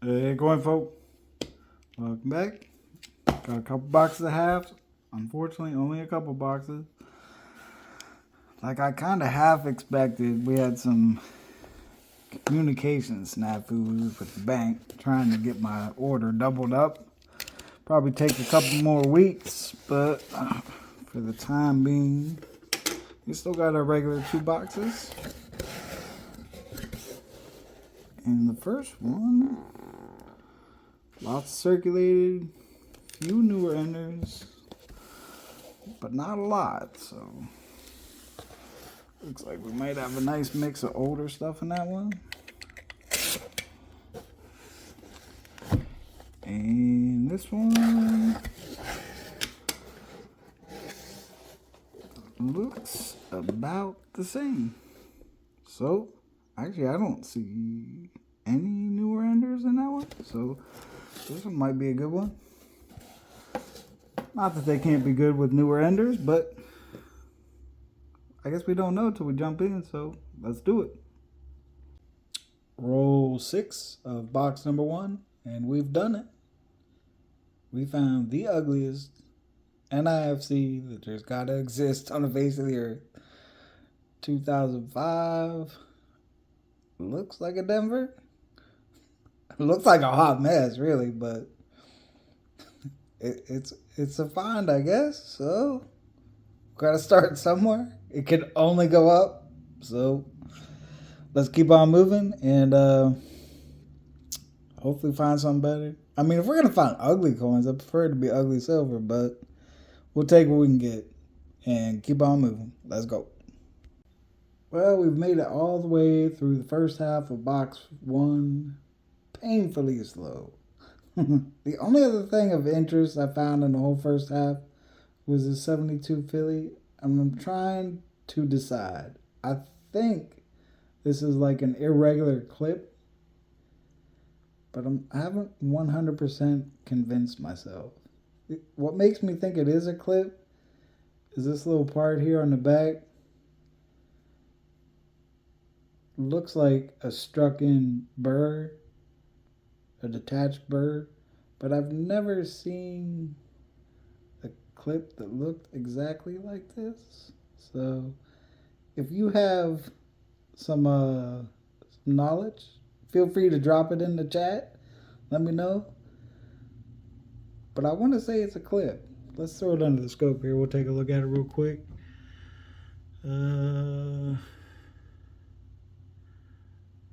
Hey, going folk. Welcome back. Got a couple boxes of halves. Unfortunately, only a couple boxes. Like I kind of half expected, we had some communication snafus with the bank trying to get my order doubled up. Probably take a couple more weeks, but for the time being, we still got our regular 2 boxes. And the first one, lots circulated, few newer enders, but not a lot, so looks like we might have a nice mix of older stuff in that one. And this one looks about the same. So, actually, I don't see any newer enders in that one, so this one might be a good one. Not that they can't be good with newer enders, but I guess we don't know till we jump in, so let's do it. Roll 6 of box number 1, and we've done it. We found the ugliest NIFC that there's gotta exist on the face of the earth. 2005. Looks like a Denver. Looks like a hot mess, really, but it's a find, I guess. So gotta start somewhere. It can only go up. So let's keep on moving and hopefully find something better. I mean, if we're gonna find ugly coins, I prefer it to be ugly silver, but we'll take what we can get and keep on moving. Let's go. Well, we've made it all the way through the first half of box 1. Painfully slow. The only other thing of interest I found in the whole first half was the 72 Philly. I'm trying to decide. I think this is like an irregular clip, but I haven't 100% convinced myself. What makes me think it is a clip is this little part here on the back. Looks like a struck-in burr, a detached burr, but I've never seen a clip that looked exactly like this. So if you have some knowledge, feel free to drop it in the chat. Let me know. But I want to say it's a clip. Let's throw it under the scope here. We'll take a look at it real quick.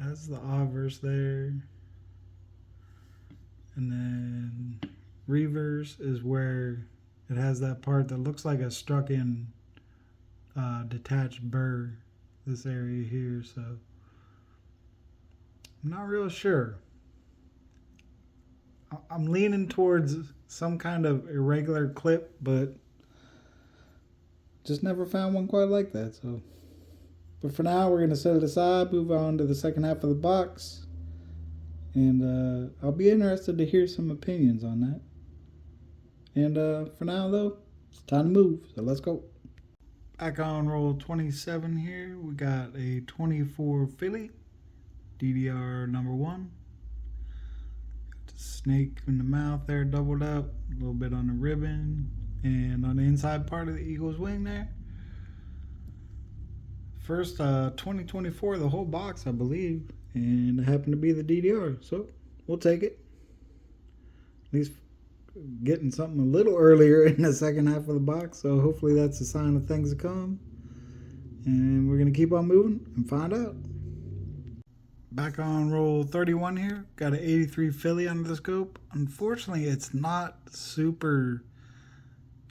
That's the obverse there. And then reverse is where it has that part that looks like a struck-in detached burr. This area here, so I'm not real sure. I'm leaning towards some kind of irregular clip, but just never found one quite like that. So, but for now, we're going to set it aside, move on to the second half of the box, and I'll be interested to hear some opinions on that. And for now, though, it's time to move, so let's go. Back on roll 27 here, we got a 24 Philly, DDR number 1. Got the snake in the mouth there, doubled up, a little bit on the ribbon, and on the inside part of the eagle's wing there. First 2024, the whole box, I believe, and it happened to be the DDR, so we'll take it. At least getting something a little earlier in the second half of the box, so hopefully that's a sign of things to come. And we're going to keep on moving and find out. Back on roll 31 here, got an 83 Philly under the scope. Unfortunately, it's not super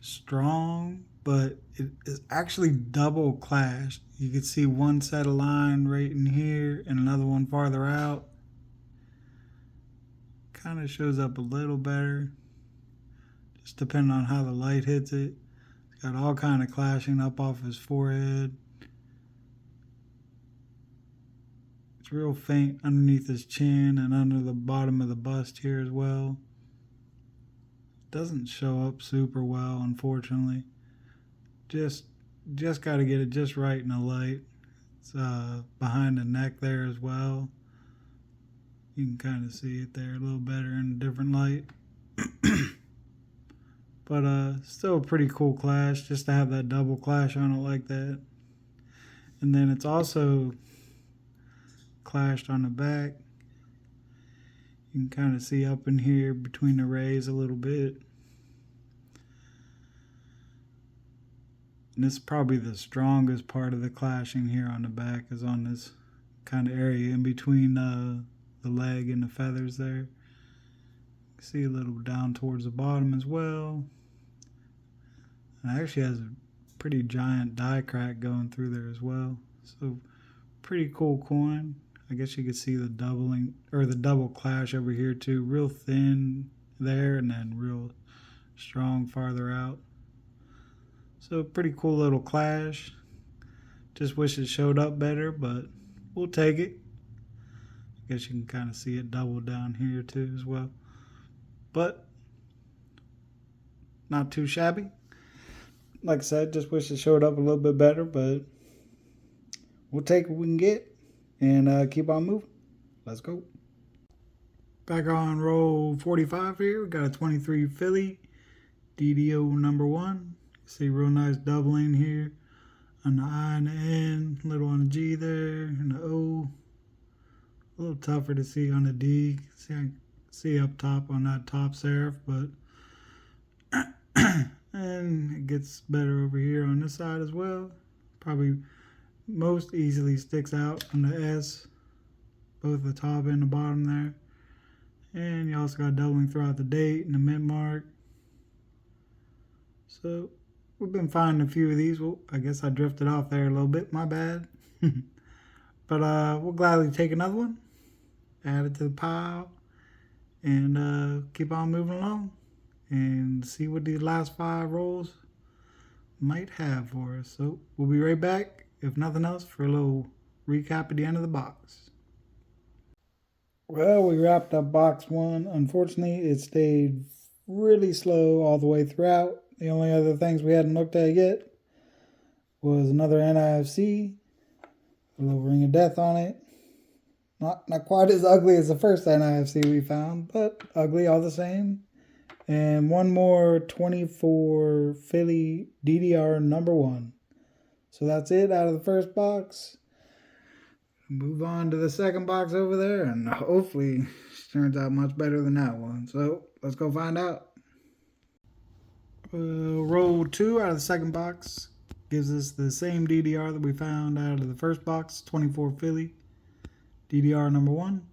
strong, but it is actually double clashed. You can see one set of line right in here and another one farther out. Kind of shows up a little better, just depending on how the light hits it. It's got all kind of clashing up off his forehead. It's real faint underneath his chin and under the bottom of the bust here as well. Doesn't show up super well, unfortunately. Just got to get it just right in the light. It's behind the neck there as well. You can kind of see it there a little better in a different light. But still a pretty cool clash just to have that double clash on it like that. And then it's also clashed on the back. You can kind of see up in here between the rays a little bit. And this is probably the strongest part of the clashing here on the back, is on this kind of area in between the leg and the feathers there. See a little down towards the bottom as well. And it actually has a pretty giant die crack going through there as well. So pretty cool coin. I guess you could see the doubling or the double clash over here too. Real thin there and then real strong farther out. So pretty cool little clash. Just wish it showed up better, but we'll take it. I guess you can kind of see it double down here too as well. But not too shabby. Like I said, just wish it showed up a little bit better, but we'll take what we can get and keep on moving. Let's go. Back on roll 45 here. We got a 23 Philly DDO number 1. See real nice doubling here on the I and the N, a little on the G there, and the O. A little tougher to see on the D. See up top on that top serif, but and it gets better over here on this side as well. Probably most easily sticks out on the S, both the top and the bottom there. And you also got doubling throughout the date and the mint mark. So we've been finding a few of these. Well, I guess I drifted off there a little bit, my bad. But we'll gladly take another one, add it to the pile, and keep on moving along and see what these last 5 rolls might have for us. So we'll be right back, if nothing else, for a little recap at the end of the box. Well, we wrapped up box 1. Unfortunately, it stayed really slow all the way throughout. The only other things we hadn't looked at yet was another NIFC, a little ring of death on it. Not quite as ugly as the first NIFC we found, but ugly all the same. And one more 24 Philly DDR number 1. So that's it out of the first box. Move on to the second box over there, and hopefully it turns out much better than that one. So let's go find out. Roll 2 out of the second box gives us the same DDR that we found out of the first box, 24 Philly DDR number 1.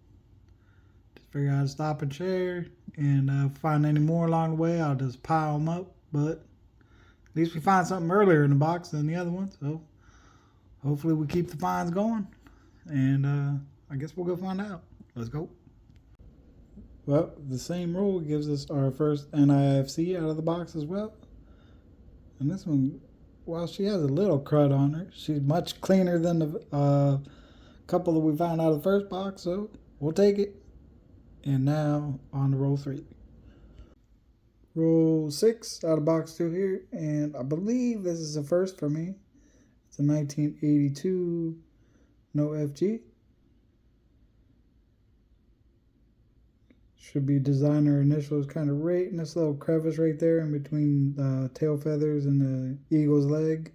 Just figure out how to stop and share, and find any more along the way, I'll just pile them up. But at least we find something earlier in the box than the other one, so hopefully we keep the finds going. And I guess we'll go find out. Let's go. Well, the same roll gives us our first NIFC out of the box as well. And this one, while she has a little crud on her, she's much cleaner than the couple that we found out of the first box, so we'll take it. And now on to roll 3. Roll 6 out of box 2 here, and I believe this is a first for me. It's a 1982 no FG. Should be designer initials kind of right in this little crevice right there in between the tail feathers and the eagle's leg.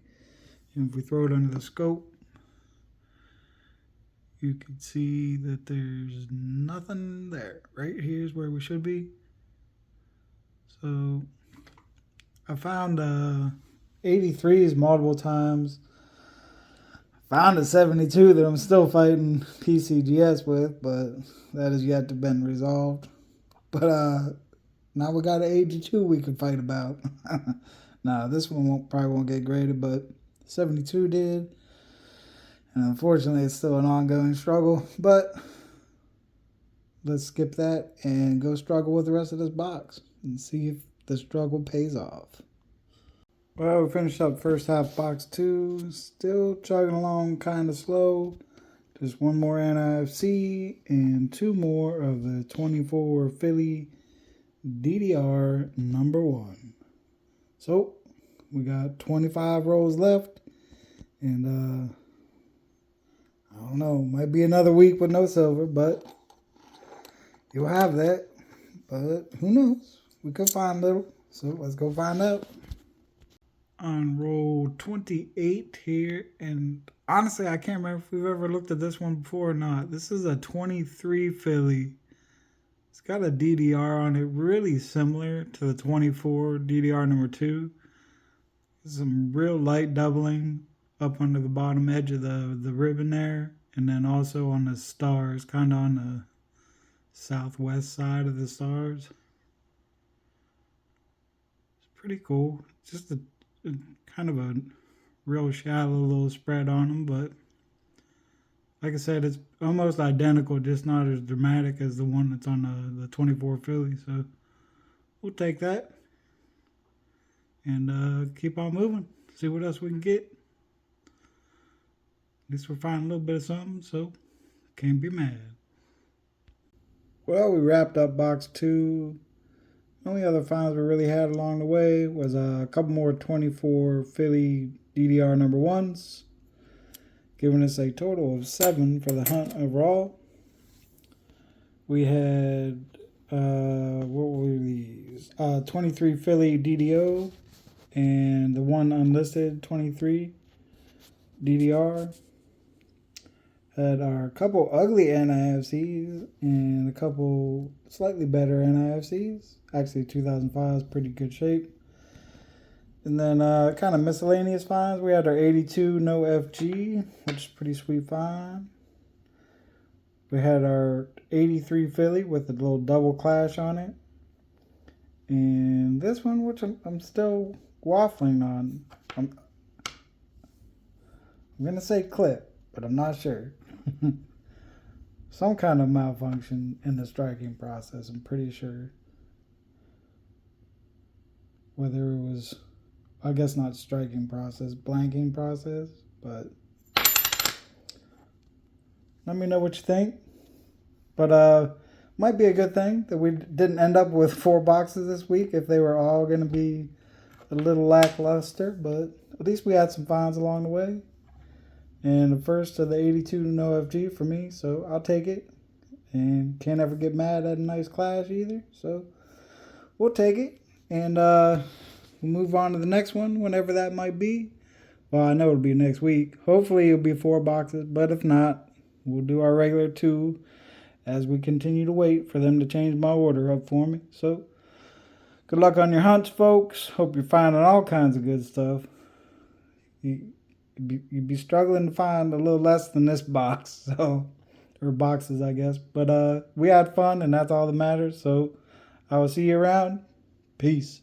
And if we throw it under the scope, you can see that there's nothing there. Right here's where we should be. So I found 83s multiple times. Found a 72 that I'm still fighting PCGS with, but that has yet to been resolved. But now we got an 82 we could fight about. Nah, this one probably won't get graded, but 72 did. And unfortunately, it's still an ongoing struggle. But let's skip that and go struggle with the rest of this box and see if the struggle pays off. Well, we finished up first half box 2. Still chugging along kind of slow. Just one more NIFC and 2 more of the 24 Philly DDR number 1. So we got 25 rolls left. And I don't know, might be another week with no silver, but you'll have that. But who knows? We could find little. So let's go find out. On roll 28 here, and honestly, I can't remember if we've ever looked at this one before or not. This is a 23 Philly. It's got a DDR on it, really similar to the 24 DDR number 2. Some real light doubling up under the bottom edge of the ribbon there, and then also on the stars, kind of on the southwest side of the stars. It's pretty cool. Just a kind of a real shallow little spread on them, but like I said, it's almost identical, just not as dramatic as the one that's on the 24 Philly. So we'll take that and keep on moving. See what else we can get. At least we're finding a little bit of something, so can't be mad. Well, we wrapped up box 2. The only other finds we really had along the way was a couple more 24 Philly DDR number 1s, giving us a total of 7 for the hunt overall. We had, what were these? 23 Philly DDO and the one unlisted 23 DDR. Had our couple ugly NIFCs and a couple slightly better NIFCs. Actually, 2005 is pretty good shape. And then kind of miscellaneous finds. We had our 82 no FG, which is pretty sweet find. We had our 83 Philly with a little double clash on it. And this one, which I'm still waffling on. I'm going to say clip, but I'm not sure. Some kind of malfunction in the striking process, I'm pretty sure. Whether it was, I guess not striking process, blanking process, but let me know what you think. But might be a good thing that we didn't end up with 4 boxes this week if they were all going to be a little lackluster, but at least we had some finds along the way. And the first of the 82 no FG for me, so I'll take it. And can't ever get mad at a nice clash either, so we'll take it. And we'll move on to the next one, whenever that might be. Well, I know it'll be next week. Hopefully it'll be 4 boxes, but if not, we'll do our regular 2 as we continue to wait for them to change my order up for me. So good luck on your hunts, folks. Hope you're finding all kinds of good stuff. You'd be struggling to find a little less than this box, so, or boxes, I guess. But we had fun, and that's all that matters. So I will see you around. Peace.